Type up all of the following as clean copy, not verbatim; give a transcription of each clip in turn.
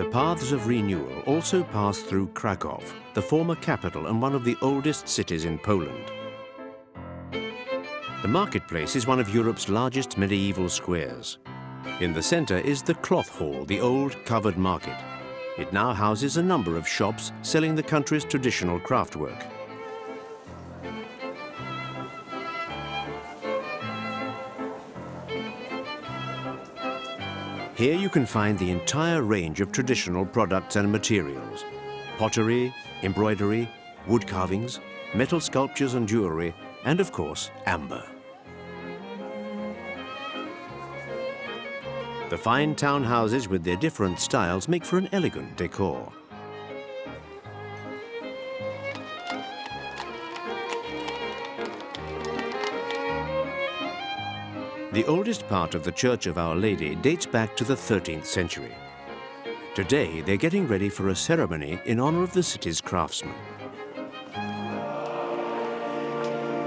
The paths of renewal also pass through Krakow, the former capital and one of the oldest cities in Poland. The marketplace is one of Europe's largest medieval squares. In the center is the Trough Hall, the old covered market. It now houses a number of shops selling the country's traditional craftwork. Here you can find the entire range of traditional products and materials: pottery, embroidery, wood carvings, metal sculptures and jewelry, and of course, amber. The fine townhouses with their different styles make for an elegant decor. The oldest part of the Church of Our Lady dates back to the 13th century. Today, they're getting ready for a ceremony in honor of the city's craftsmen.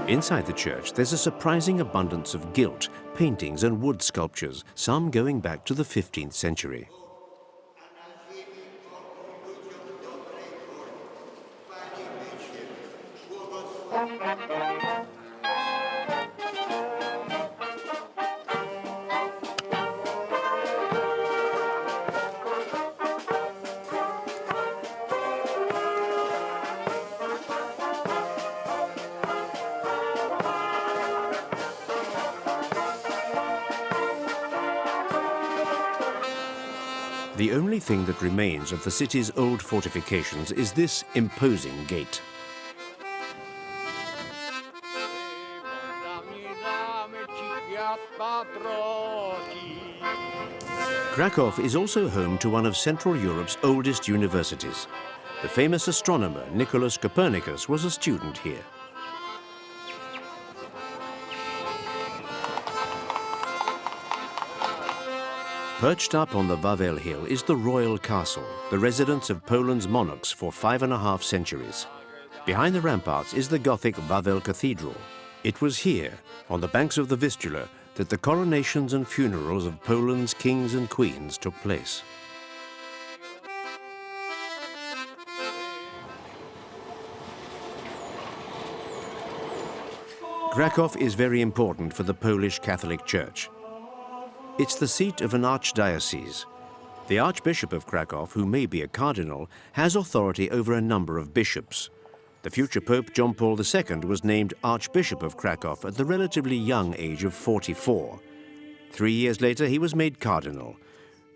Inside the church, there's a surprising abundance of gilt, paintings and wood sculptures, some going back to the 15th century. The only thing that remains of the city's old fortifications is this imposing gate. Krakow is also home to one of Central Europe's oldest universities. The famous astronomer Nicholas Copernicus was a student here. Perched up on the Vaudeville hill is the royal castle, the residence of Poland's monarchs for 5.5 centuries. Behind the ramparts is the Gothic Vaudeville Cathedral. It was here, on the banks of the Vistula, that the coronations and funerals of Poland's kings and queens took place. Krakow is very important for the Polish Catholic Church. It's the seat of an archdiocese. The Archbishop of Krakow, who may be a cardinal, has authority over a number of bishops. The future Pope John Paul II was named Archbishop of Krakow at the relatively young age of 44. 3 years later, he was made cardinal.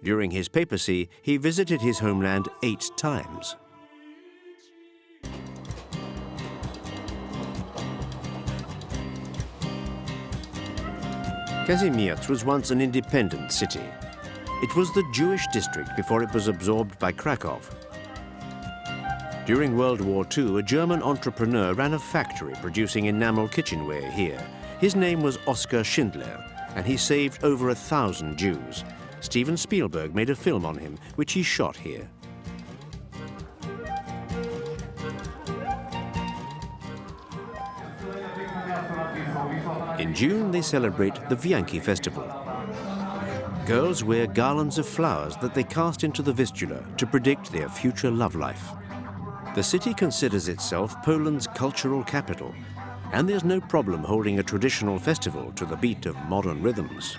During his papacy, he visited his homeland 8 times. Kazimierz was once an independent city. It was the Jewish district before it was absorbed by Krakow. During World War II, a German entrepreneur ran a factory producing enamel kitchenware here. His name was Oskar Schindler, and he saved over 1,000 Jews. Steven Spielberg made a film on him, which he shot here. In June, they celebrate the Wianki Festival. Girls wear garlands of flowers that they cast into the Vistula to predict their future love life. The city considers itself Poland's cultural capital, and there's no problem holding a traditional festival to the beat of modern rhythms.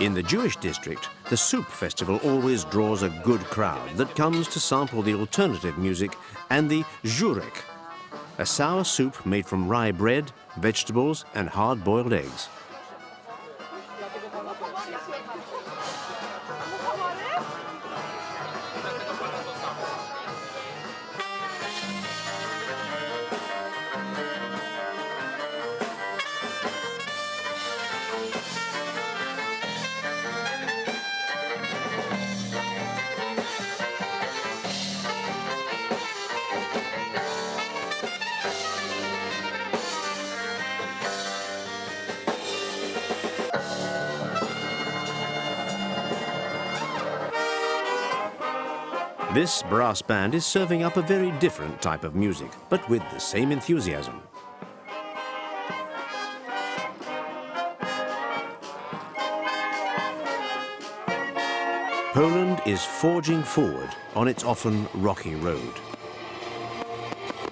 In the Jewish district, the Soup Festival always draws a good crowd that comes to sample the alternative music and the żurek, a sour soup made from rye bread, vegetables, and hard-boiled eggs. This brass band is serving up a very different type of music, but with the same enthusiasm. Poland is forging forward on its often rocky road.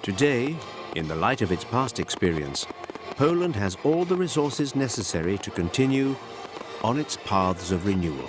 Today, in the light of its past experience, Poland has all the resources necessary to continue on its paths of renewal.